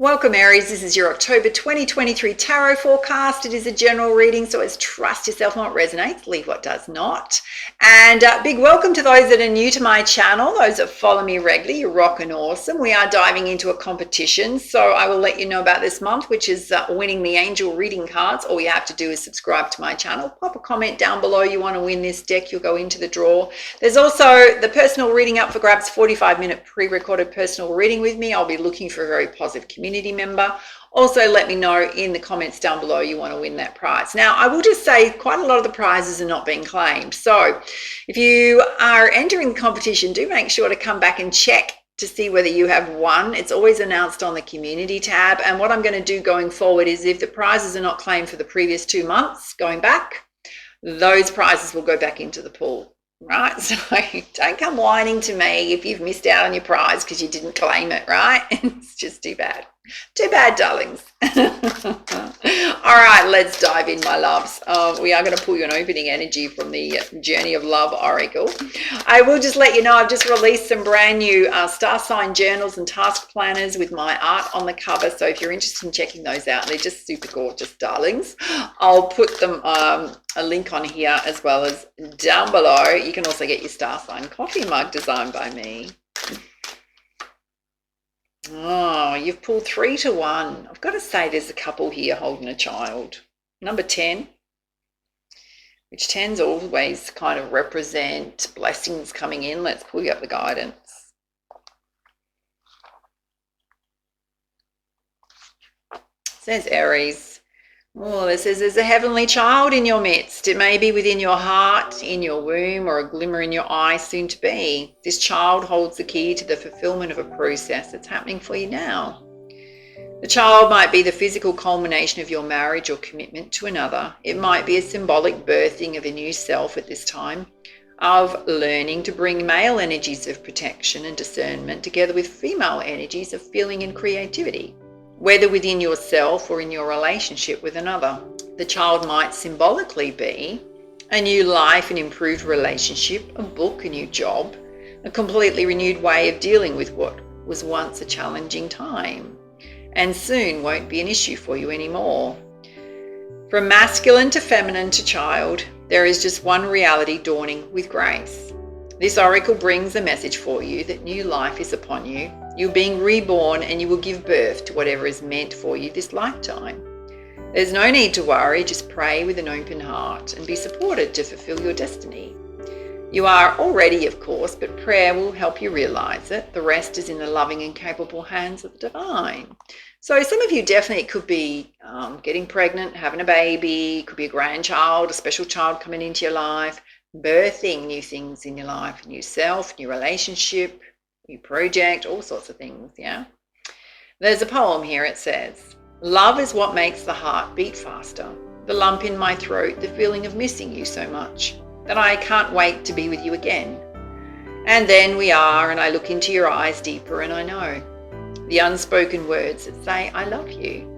Welcome Aries, this is your October 2023 tarot forecast. It is a general reading, so it's trust yourself on what resonates, leave what does not. And big welcome to those that are new to my channel, those that follow me regularly. You're rocking awesome. We are diving into a competition, so I will let you know about this month, which is winning the angel reading cards. All you have to do is subscribe to my channel, pop a comment down below you want to win this deck, you'll go into the draw. There's also the personal reading up for grabs, 45-minute pre-recorded personal reading with me. I'll be looking for a very positive community member. Also let me know in the comments down below you want to win that prize. Now I will just say quite a lot of the prizes are not being claimed, so if you are entering the competition, do make sure to come back and check to see whether you have won. It's always announced on the community tab, and what I'm going to do going forward is if the prizes are not claimed for the previous 2 months going back, those prizes will go back into the pool. Right, so don't come whining to me if you've missed out on your prize because you didn't claim it, right? It's just too bad. Too bad, darlings. All right, let's dive in, my loves. We are going to pull you an opening energy from the Journey of Love Oracle. I will just let you know I've just released some brand new star sign journals and task planners with my art on the cover. So if you're interested in checking those out, they're just super gorgeous, darlings. I'll put them a link on here as well as down below. You can also get your star sign coffee mug designed by me. Oh, you've pulled 3 to 1. I've got to say there's a couple here holding a child. Number 10, which tends always kind of represent blessings coming in. Let's pull you up the guidance. It says Aries. Oh, it says there's a heavenly child in your midst. It may be within your heart, in your womb, or a glimmer in your eye soon to be. This child holds the key to the fulfillment of a process that's happening for you now. The child might be the physical culmination of your marriage or commitment to another. It might be a symbolic birthing of a new self at this time, of learning to bring male energies of protection and discernment together with female energies of feeling and creativity. Whether within yourself or in your relationship with another. The child might symbolically be a new life, an improved relationship, a book, a new job, a completely renewed way of dealing with what was once a challenging time, and soon won't be an issue for you anymore. From masculine to feminine to child, there is just one reality dawning with grace. This oracle brings a message for you that new life is upon you. You're being reborn and you will give birth to whatever is meant for you this lifetime. There's no need to worry, just pray with an open heart and be supported to fulfill your destiny. You are already, of course, but prayer will help you realize it. The rest is in the loving and capable hands of the divine. So some of you definitely could be getting pregnant, having a baby, could be a grandchild, a special child coming into your life, birthing new things in your life, new self, new relationship, new project, all sorts of things, yeah? There's a poem here, it says, love is what makes the heart beat faster. The lump in my throat, the feeling of missing you so much that I can't wait to be with you again. And then we are, and I look into your eyes deeper and I know the unspoken words that say, I love you,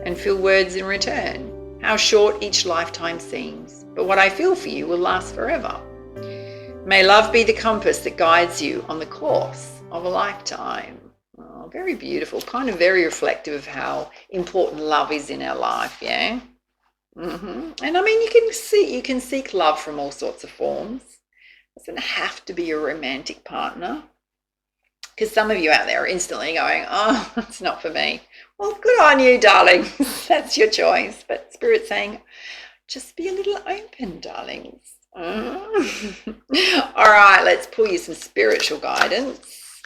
and feel words in return. How short each lifetime seems, but what I feel for you will last forever. May love be the compass that guides you on the course of a lifetime. Oh, very beautiful, kind of very reflective of how important love is in our life, yeah? And I mean, you can seek love from all sorts of forms. It doesn't have to be a romantic partner. Because some of you out there are instantly going, oh, that's not for me. Well, good on you, darling. That's your choice. But Spirit's saying, just be a little open, darlings. All right, let's pull you some spiritual guidance.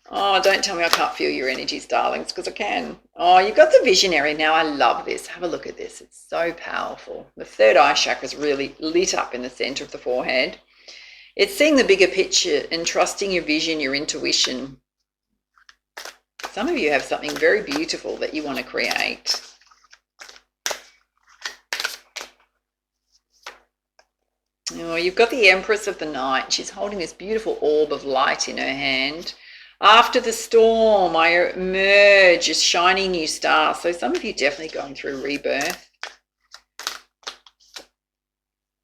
Oh, don't tell me I can't feel your energies, darlings, because I can. Oh, you've got the visionary now. I love this. Have a look at this. It's so powerful. The third eye chakra is really lit up in the center of the forehead. It's seeing the bigger picture and trusting your vision, your intuition. Some of you have something very beautiful that you want to create. Oh, you've got the Empress of the Night. She's holding this beautiful orb of light in her hand. After the storm, I emerge as shiny new star. So some of you definitely going through rebirth.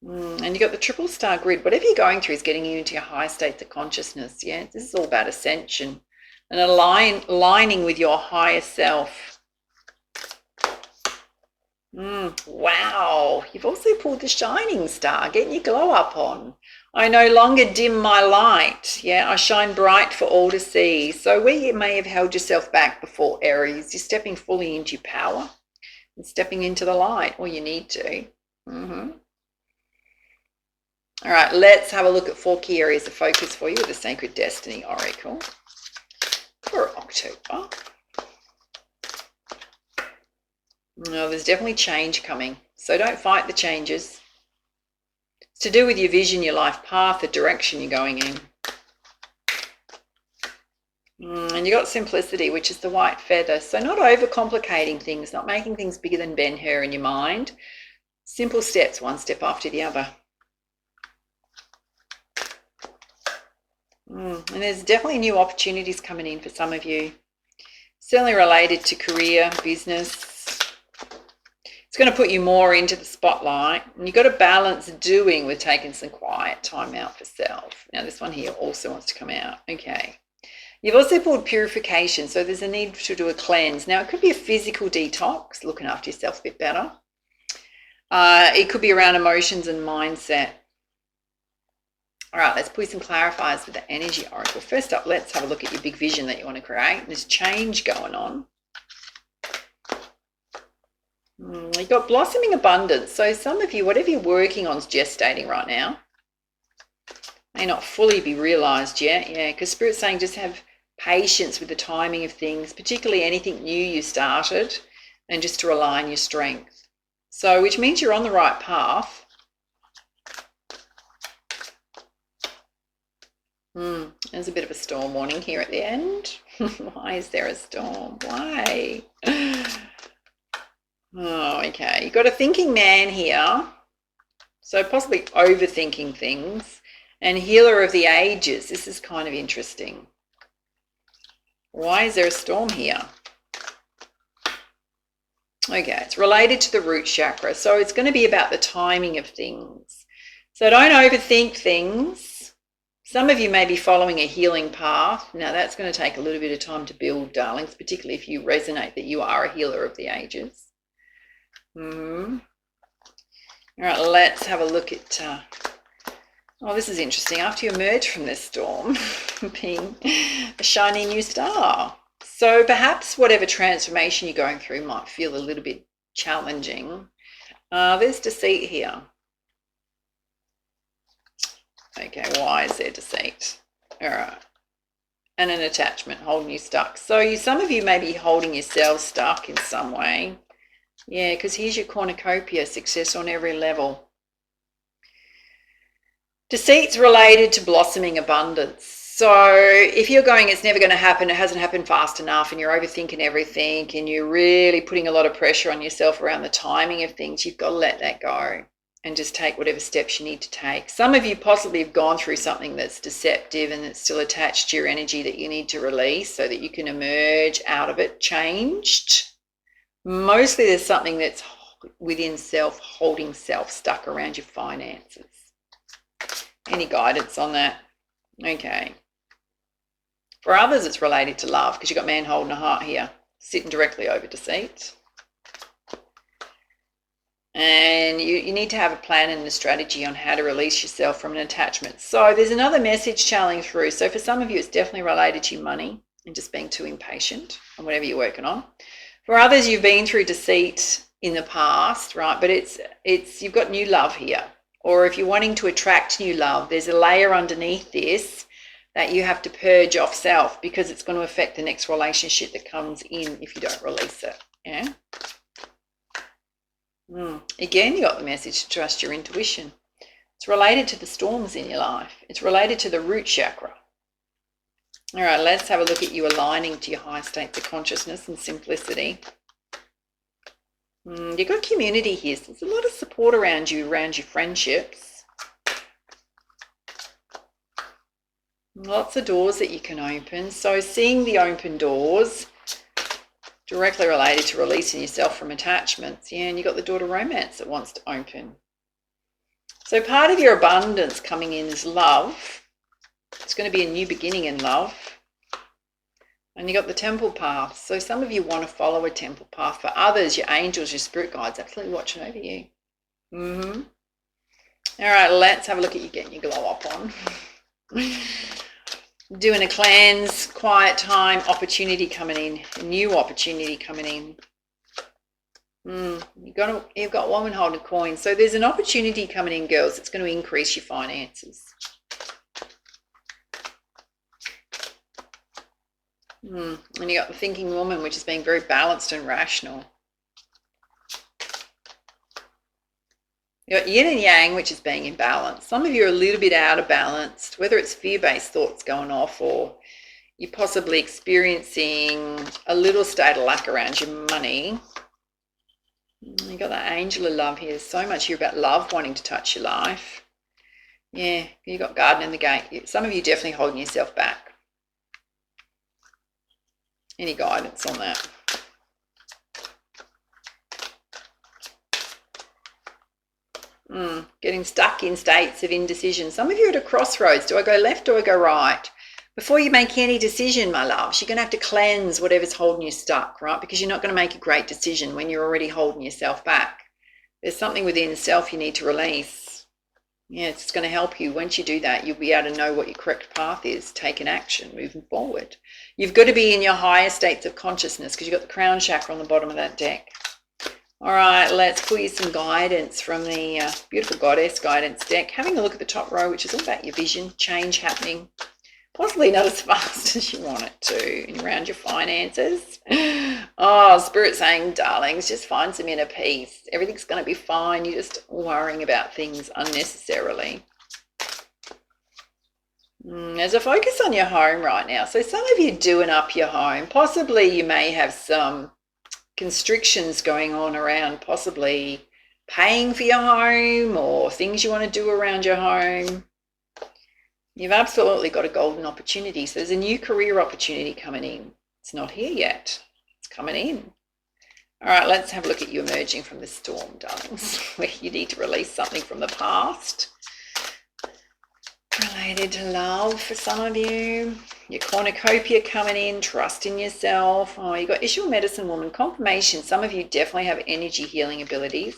And you got the triple star grid. Whatever you're going through is getting you into your high states of consciousness. Yeah, this is all about ascension and aligning with your higher self. Wow, you've also pulled the shining star, getting your glow up on. I no longer dim my light. Yeah, I shine bright for all to see. So where you may have held yourself back before, Aries, you're stepping fully into your power and stepping into the light, or you need to. All right, let's have a look at 4 key areas of focus for you with the Sacred Destiny Oracle for October. No, there's definitely change coming, so don't fight the changes. It's to do with your vision, your life path, the direction you're going in. And you got simplicity, which is the white feather. So not overcomplicating things, not making things bigger than Ben-Hur in your mind. Simple steps, one step after the other. And there's definitely new opportunities coming in for some of you. Certainly related to career, business. It's going to put you more into the spotlight. And you've got to balance doing with taking some quiet time out for self. Now this one here also wants to come out. Okay. You've also pulled purification. So there's a need to do a cleanse. Now it could be a physical detox, looking after yourself a bit better. It could be around emotions and mindset. All right, let's put some clarifiers with the energy oracle. First up, let's have a look at your big vision that you want to create. There's change going on. You've got blossoming abundance. So some of you, whatever you're working on is gestating right now. May not fully be realized yet. Yeah, because Spirit's saying just have patience with the timing of things, particularly anything new you started, and just to rely on your strength. So, which means you're on the right path. There's a bit of a storm warning here at the end. Why is there a storm? Why? Oh, okay. You've got a thinking man here. So possibly overthinking things. And healer of the ages. This is kind of interesting. Why is there a storm here? Okay, it's related to the root chakra. So it's going to be about the timing of things. So don't overthink things. Some of you may be following a healing path. Now that's going to take a little bit of time to build, darlings, particularly if you resonate that you are a healer of the ages. All right, let's have a look at, oh, this is interesting. After you emerge from this storm, being a shiny new star. So perhaps whatever transformation you're going through might feel a little bit challenging. There's deceit here. Okay, why is there deceit? All right. And an attachment holding you stuck. So some of you may be holding yourselves stuck in some way. Yeah, because here's your cornucopia, success on every level. Deceit's related to blossoming abundance. So if you're going, it's never going to happen, it hasn't happened fast enough, and you're overthinking everything, and you're really putting a lot of pressure on yourself around the timing of things, you've got to let that go. And just take whatever steps you need to take. Some of you possibly have gone through something that's deceptive and that's still attached to your energy that you need to release so that you can emerge out of it changed. Mostly there's something that's within self, holding self, stuck around your finances. Any guidance on that? Okay. For others, it's related to love because you've got man holding a heart here, sitting directly over deceit. And you need to have a plan and a strategy on how to release yourself from an attachment. So there's another message channeling through. So for some of you, it's definitely related to your money and just being too impatient on whatever you're working on. For others, you've been through deceit in the past, right? But it's you've got new love here. Or if you're wanting to attract new love, there's a layer underneath this that you have to purge off self because it's going to affect the next relationship that comes in if you don't release it. Yeah. Again, you got the message to trust your intuition. It's related to the storms in your life. It's related to the root chakra. All right, let's have a look at you aligning to your high states of consciousness and simplicity. You've got community here. So there's a lot of support around you, around your friendships. Lots of doors that you can open. So seeing the open doors directly related to releasing yourself from attachments. Yeah, and you've got the door to romance that wants to open. So part of your abundance coming in is love. It's going to be a new beginning in love. And you got the temple path. So some of you want to follow a temple path. For others, your angels, your spirit guides, absolutely watching over you. All right, let's have a look at you getting your glow up on. Doing a cleanse, quiet time, opportunity coming in, a new opportunity coming in. You've got woman holding a coin. So there's an opportunity coming in, girls. It's going to increase your finances. And you got the thinking woman, which is being very balanced and rational. You got yin and yang, which is being in balance. Some of you are a little bit out of balance, whether it's fear-based thoughts going off or you're possibly experiencing a little state of lack around your money. You got that angel of love here. There's so much here about love wanting to touch your life. Yeah, you got garden in the gate. Some of you definitely holding yourself back. Any guidance on that? Getting stuck in states of indecision. Some of you are at a crossroads. Do I go left or I go right? Before you make any decision, my loves, you're going to have to cleanse whatever's holding you stuck, right? Because you're not going to make a great decision when you're already holding yourself back. There's something within self you need to release. Yeah, it's going to help you. Once you do that, you'll be able to know what your correct path is, take an action, moving forward. You've got to be in your higher states of consciousness because you've got the crown chakra on the bottom of that deck. All right, let's pull you some guidance from the beautiful goddess guidance deck. Having a look at the top row, which is all about your vision, change happening. Possibly not as fast as you want it to, and around your finances. Oh, Spirit saying, darlings, just find some inner peace. Everything's going to be fine. You're just worrying about things unnecessarily. There's a focus on your home right now. So some of you doing up your home. Possibly you may have some constrictions going on around possibly paying for your home or things you want to do around your home. You've absolutely got a golden opportunity. So there's a new career opportunity coming in. It's not here yet. It's coming in. All right, let's have a look at you emerging from the storm, darlings, where you need to release something from the past related to love for some of you. Your cornucopia coming in, trust in yourself. Oh, you got issue medicine woman, confirmation. Some of you definitely have energy healing abilities.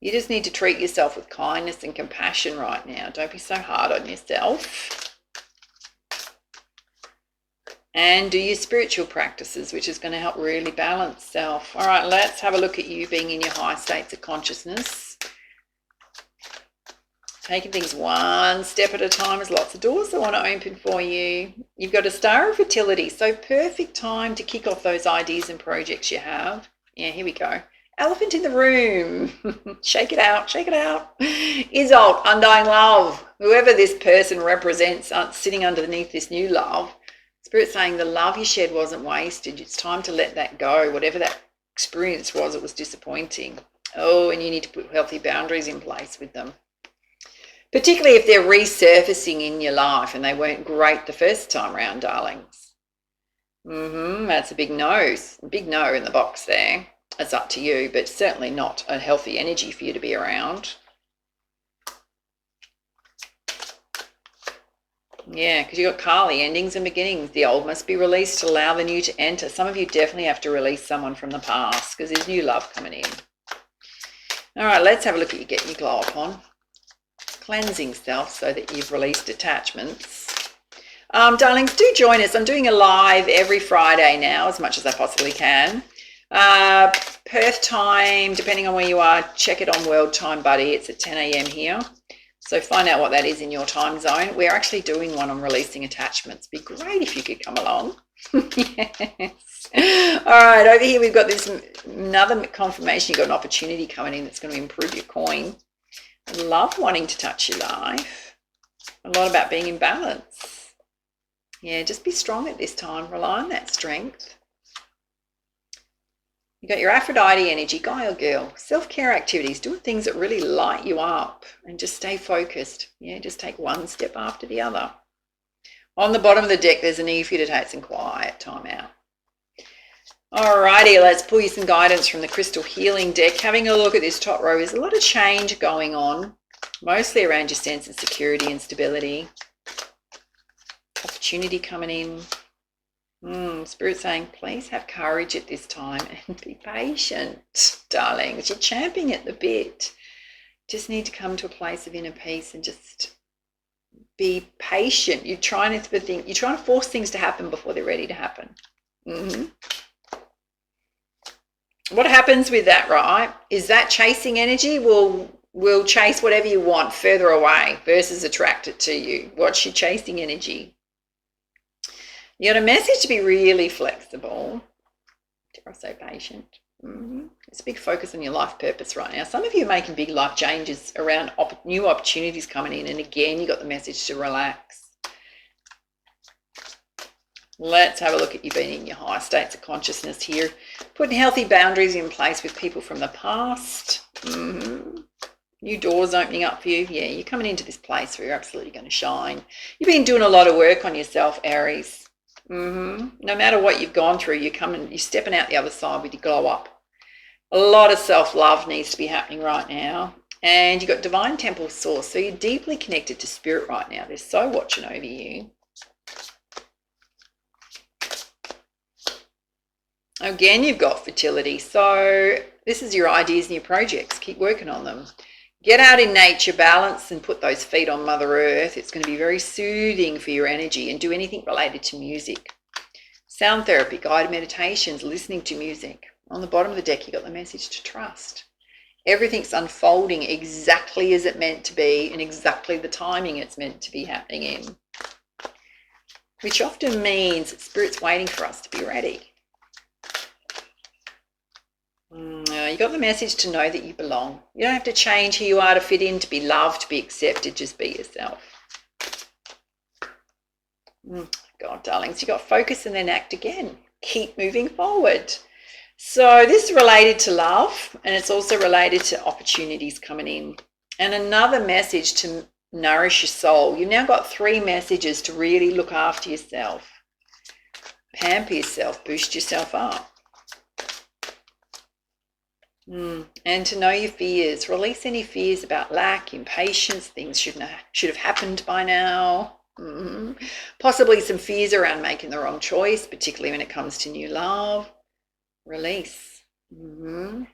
You just need to treat yourself with kindness and compassion right now. Don't be so hard on yourself. And do your spiritual practices, which is going to help really balance self. All right, let's have a look at you being in your high states of consciousness. Taking things one step at a time. There's lots of doors that want to open for you. You've got a star of fertility, so perfect time to kick off those ideas and projects you have. Yeah, here we go. Elephant in the room. Shake it out, shake it out. Isolde, undying love. Whoever this person represents sitting underneath this new love. Spirit saying the love you shared wasn't wasted. It's time to let that go. Whatever that experience was, it was disappointing. Oh, and you need to put healthy boundaries in place with them. Particularly if they're resurfacing in your life and they weren't great the first time around, darlings. That's a big no in the box there. It's up to you, but certainly not a healthy energy for you to be around. Yeah, because you've got Kali, endings and beginnings. The old must be released to allow the new to enter. Some of you definitely have to release someone from the past because there's new love coming in. All right, let's have a look at you getting your glow up on. Cleansing self so that you've released attachments. Darlings, do join us. I'm doing a live every Friday now, as much as I possibly can. Perth time, depending on where you are, check it on World Time Buddy. It's at 10 a.m. here. So find out what that is in your time zone. We're actually doing one on releasing attachments. Be great if you could come along. Yes. All right, over here we've got this another confirmation. You've got an opportunity coming in that's going to improve your coin. Love wanting to touch your life. A lot about being in balance. Yeah, just be strong at this time. Rely on that strength. You got your Aphrodite energy, guy or girl. Self-care activities, doing things that really light you up and just stay focused. Yeah, just take one step after the other. On the bottom of the deck, there's a need for you to take some quiet time out. Alrighty, let's pull you some guidance from the Crystal Healing deck. Having a look at this top row, there's a lot of change going on, mostly around your sense of security and stability. Opportunity coming in. Spirit saying, please have courage at this time and be patient, darlings. You're champing at the bit. Just need to come to a place of inner peace and just be patient. You're trying to force things to happen before they're ready to happen. What happens with that, right, is that chasing energy will chase whatever you want further away versus attract it to you. What's your chasing energy? You got a message to be really flexible. Dare I say patient? It's a big focus on your life purpose right now. Some of you are making big life changes around new opportunities coming in. And again, you got the message to relax. Let's have a look at you being in your higher states of consciousness here. Putting healthy boundaries in place with people from the past. New doors opening up for you. Yeah, you're coming into this place where you're absolutely going to shine. You've been doing a lot of work on yourself, Aries. No matter what you've gone through, you're stepping out the other side with your glow up. A lot of self-love needs to be happening right now. And you've got Divine Temple Source, so you're deeply connected to Spirit right now. They're so watching over you. Again, you've got fertility. So this is your ideas and your projects. Keep working on them. Get out in nature, balance, and put those feet on Mother Earth. It's going to be very soothing for your energy. And do anything related to music. Sound therapy, guided meditations, listening to music. On the bottom of the deck, you got the message to trust. Everything's unfolding exactly as it meant to be and exactly the timing it's meant to be happening in. Which often means that Spirit's waiting for us to be ready. You got the message to know that you belong. You don't have to change who you are to fit in, to be loved, to be accepted. Just be yourself. God, darlings, you got focus and then act again. Keep moving forward. So this is related to love, and it's also related to opportunities coming in. And another message to nourish your soul. You've now got 3 messages to really look after yourself. Pamper yourself, boost yourself up. And to know your fears. Release any fears about lack, impatience, things should have happened by now. Possibly some fears around making the wrong choice, particularly when it comes to new love. Release. All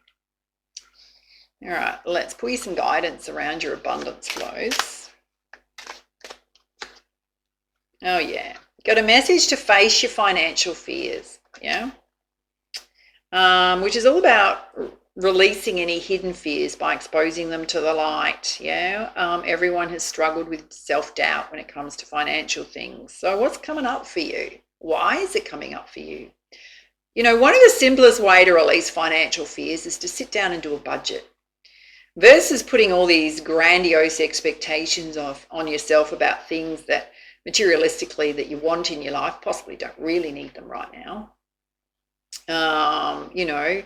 right, let's pull you some guidance around your abundance flows. Oh yeah, got a message to face your financial fears. Yeah, which is all about releasing any hidden fears by exposing them to the light. Yeah, everyone has struggled with self-doubt when it comes to financial things. So what's coming up for you? Why is it coming up for you? You know, one of the simplest way to release financial fears is to sit down and do a budget. Versus putting all these grandiose expectations on yourself about things that materialistically that you want in your life, possibly don't really need them right now. You know,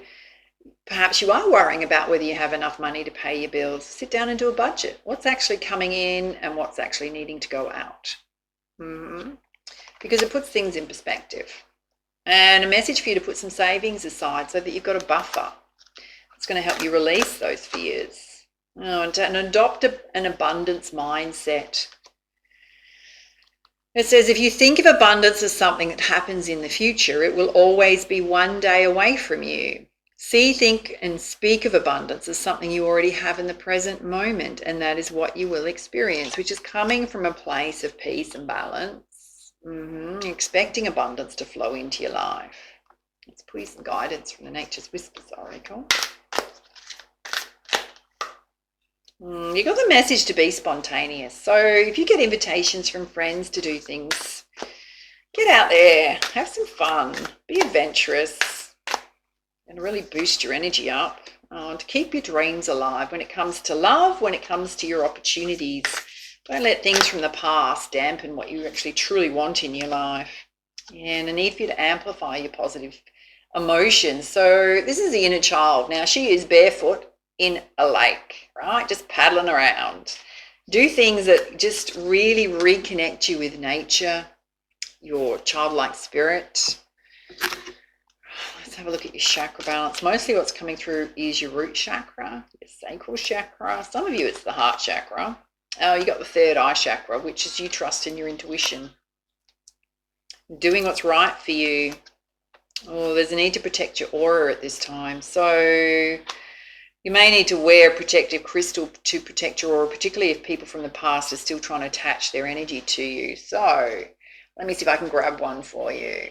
perhaps you are worrying about whether you have enough money to pay your bills. Sit down and do a budget. What's actually coming in and what's actually needing to go out. Because it puts things in perspective. And a message for you to put some savings aside so that you've got a buffer. It's going to help you release those fears. And adopt an abundance mindset. It says if you think of abundance as something that happens in the future, it will always be one day away from you. See, think, and speak of abundance as something you already have in the present moment, and that is what you will experience, which is coming from a place of peace and balance. Expecting abundance to flow into your life. Let's put you some guidance from the Nature's Whispers Oracle. You got the message to be spontaneous. So if you get invitations from friends to do things, get out there, have some fun, be adventurous, and really boost your energy up to keep your dreams alive when it comes to love, when it comes to your opportunities. Don't let things from the past dampen what you actually truly want in your life. And a need for you to amplify your positive emotions. So this is the inner child. Now she is barefoot in a lake, right? Just paddling around. Do things that just really reconnect you with nature, your childlike spirit. Let's let's have a look at your chakra balance. Mostly what's coming through is your root chakra, your sacral chakra. Some of you, it's the heart chakra. Oh, you got the third eye chakra, which is you trust in your intuition. Doing what's right for you. Oh, there's a need to protect your aura at this time. So you may need to wear a protective crystal to protect your aura, particularly if people from the past are still trying to attach their energy to you. So let me see if I can grab one for you.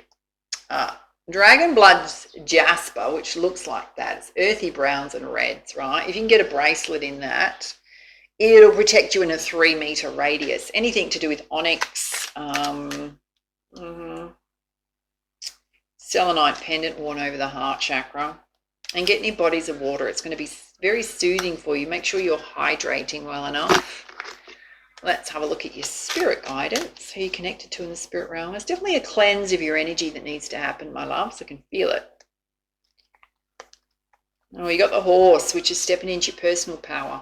Dragon Blood's jasper, which looks like that. It's earthy browns and reds, right? If you can get a bracelet in that, it'll protect you in a 3-meter radius. Anything to do with onyx, selenite pendant worn over the heart chakra, and get in bodies of water. It's going to be very soothing for you. Make sure you're hydrating well enough. Let's have a look at your spirit guidance, who you're connected to in the spirit realm. There's definitely a cleanse of your energy that needs to happen, my love, so I can feel it. Oh, you got the horse, which is stepping into your personal power.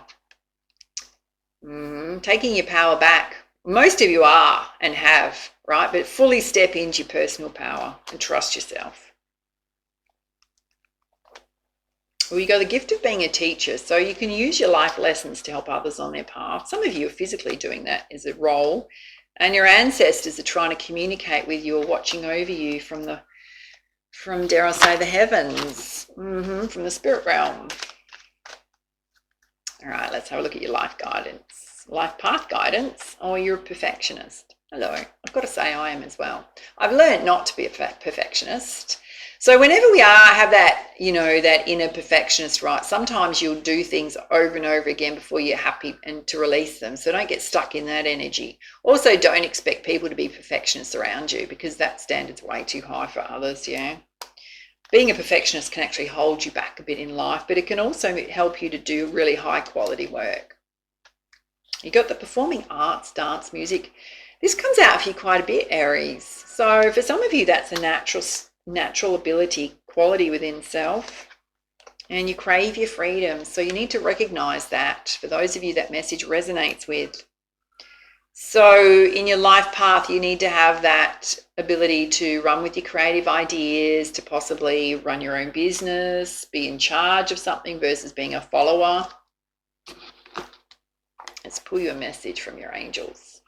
Taking your power back. Most of you are and have, right? But fully step into your personal power and trust yourself. Well, you got the gift of being a teacher, so you can use your life lessons to help others on their path. Some of you are physically doing that as a role, and your ancestors are trying to communicate with you or watching over you from dare I say, the heavens, from the spirit realm. All right, let's have a look at your life guidance, life path guidance. Oh, you're a perfectionist. Hello. I've got to say I am as well. I've learned not to be a perfectionist. So whenever we have that, that inner perfectionist, right, sometimes you'll do things over and over again before you're happy and to release them. So don't get stuck in that energy. Also, don't expect people to be perfectionists around you, because that standard's way too high for others, yeah. Being a perfectionist can actually hold you back a bit in life, but it can also help you to do really high quality work. You got the performing arts, dance, music. This comes out for you quite a bit, Aries. So for some of you, that's a natural ability, quality within self, and you crave your freedom. So you need to recognize that. For those of you that message resonates with. So in your life path, you need to have that ability to run with your creative ideas, to possibly run your own business, be in charge of something versus being a follower. Let's pull you a message from your angels.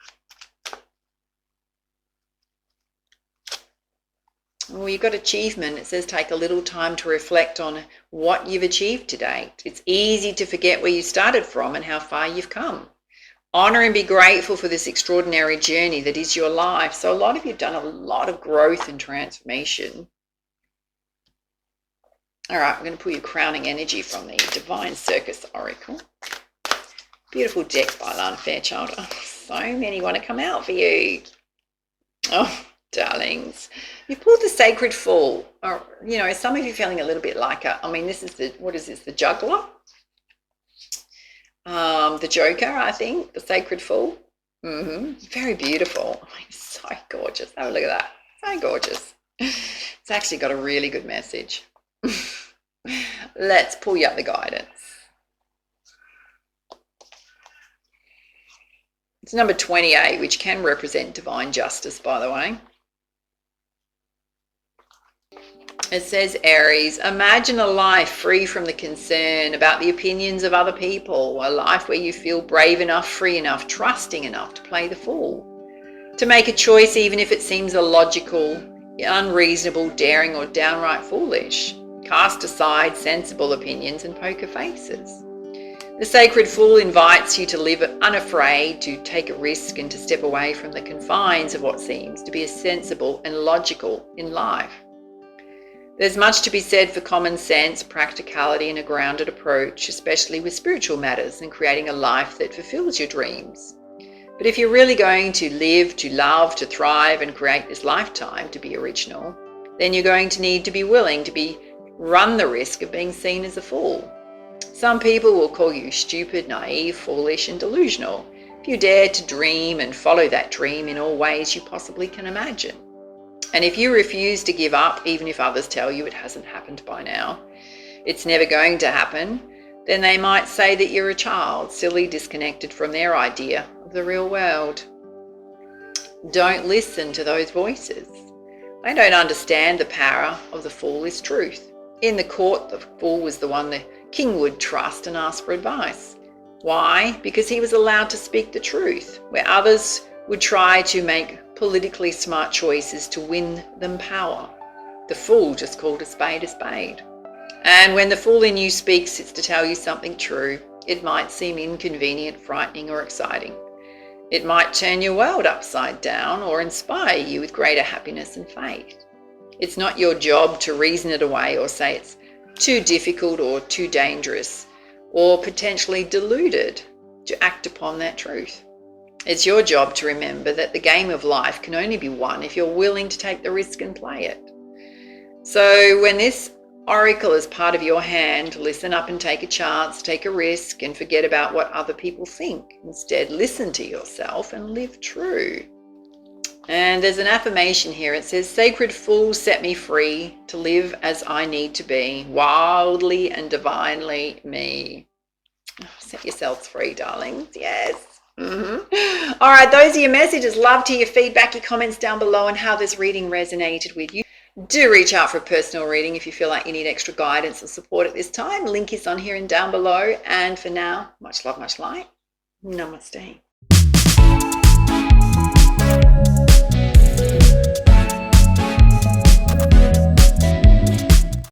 Well, you've got achievement. It says take a little time to reflect on what you've achieved to date. It's easy to forget where you started from and how far you've come. Honor and be grateful for this extraordinary journey that is your life. So a lot of you have done a lot of growth and transformation. All right, I'm going to pull your crowning energy from the Divine Circus Oracle. Beautiful deck by Lana Fairchild. Oh, so many want to come out for you. Oh, darlings. You pulled the Sacred Fool. Or, some of you feeling a little bit like this is the juggler? The Joker, I think, the Sacred Fool. Very beautiful. So gorgeous. Have a look at that. So gorgeous. It's actually got a really good message. Let's pull you up the guidance. It's number 28, which can represent divine justice, by the way. It says, Aries, imagine a life free from the concern about the opinions of other people, a life where you feel brave enough, free enough, trusting enough to play the fool, to make a choice even if it seems illogical, unreasonable, daring, or downright foolish. Cast aside sensible opinions and poker faces. The Sacred Fool invites you to live unafraid, to take a risk, and to step away from the confines of what seems to be sensible and logical in life. There's much to be said for common sense, practicality, and a grounded approach, especially with spiritual matters and creating a life that fulfills your dreams. But if you're really going to live, to love, to thrive, and create this lifetime to be original, then you're going to need to be willing to run the risk of being seen as a fool. Some people will call you stupid, naive, foolish, and delusional if you dare to dream and follow that dream in all ways you possibly can imagine. And if you refuse to give up, even if others tell you it hasn't happened by now, it's never going to happen, then they might say that you're a child, silly, disconnected from their idea of the real world. Don't listen to those voices. They don't understand the power of the fool is truth. In the court, the fool was the one the king would trust and ask for advice. Why? Because he was allowed to speak the truth, where others would try to make politically smart choices to win them power. The fool just called a spade a spade. And when the fool in you speaks, it's to tell you something true. It might seem inconvenient, frightening, or exciting. It might turn your world upside down or inspire you with greater happiness and faith. It's not your job to reason it away or say it's too difficult or too dangerous or potentially deluded to act upon that truth. It's your job to remember that the game of life can only be won if you're willing to take the risk and play it. So when this oracle is part of your hand, listen up and take a chance, take a risk, and forget about what other people think. Instead, listen to yourself and live true. And there's an affirmation here. It says, "Sacred fool, set me free to live as I need to be, wildly and divinely me." Set yourselves free, darlings. Yes. All right, those are your messages. Love to hear your feedback, your comments down below, and how this reading resonated with you. Do reach out for a personal reading if you feel like you need extra guidance or support at this time. Link is on here and down below. And for now, much love, much light. Namaste.